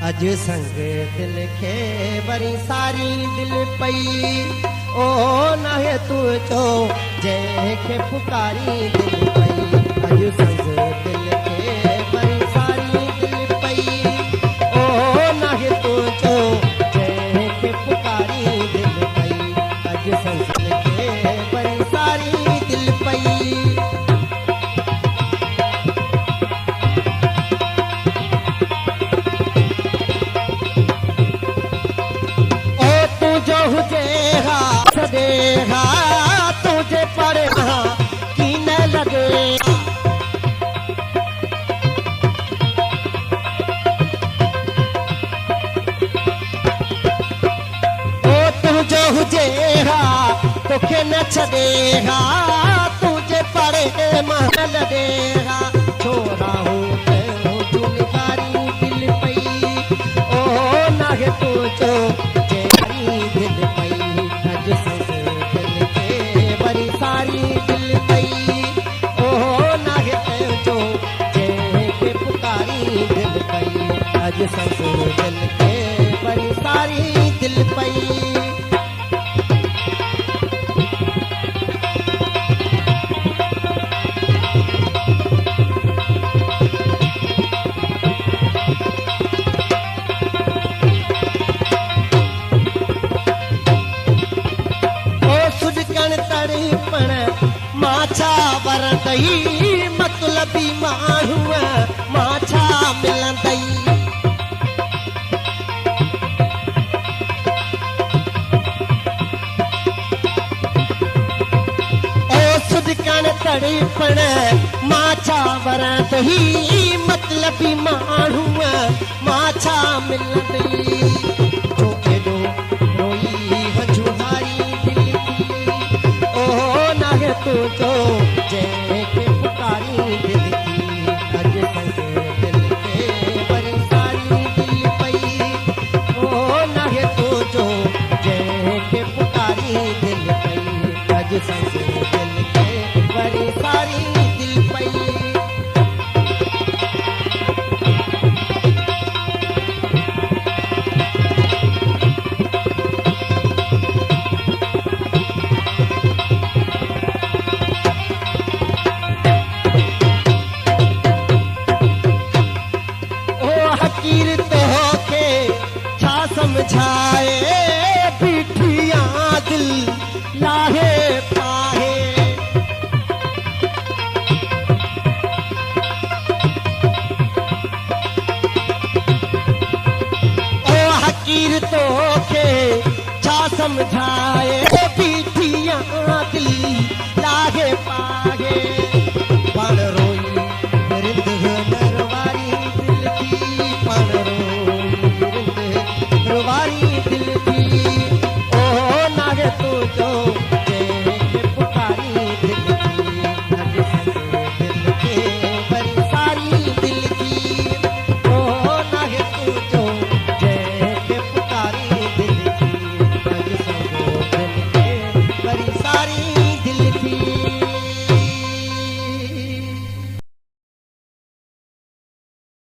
अज संग दिल के वरी सारी दिल पई ओ नाहे तू चो जैके पुकारी दिल पई अज संग दिल के वरी सारी दिल पई ओ नाहे तू चो जैके पुकारी दिल पई अज संग दिल के वरी सारी दिल पई हुजेगा सदेगा तुझे पढ़ना की न लगेगा ओ तुझे हुजेगा तोखे न छदेगा तुझे पढ़े मन लगेगा छोरा हूँ निगारी दिल पई ओ नागे तुझो अज ससुर दिल के बड़ी सारी दिल पई ओ सुजकण तड़पण माछा वरंदई मतलबी माण्हू माछा मिलंदई कण तड़पण माछा वरंदई मतलबी माण्हू माछा मिलंदई जो एॾो रोई हंझुहारी दिल थी ओ नाहे तुझो जंहिंखे पुकारी दिल थी अज संग दिल के वरी सारी दिल पई ओ नाहे तुझो जंहिंखे पुकारी दिल पई अज संग दिल के बड़ी सारी दिल पई ओ हकीर तो के छा समझाए बिठिया दिल लाहे पाहे फकीर तो के छा समझाए पीठिया दिल लागे पागे पण रोई रिंद नरवारी दिल थी पण रोई रिंद नरवारी दिल थी ओ नागे तुझो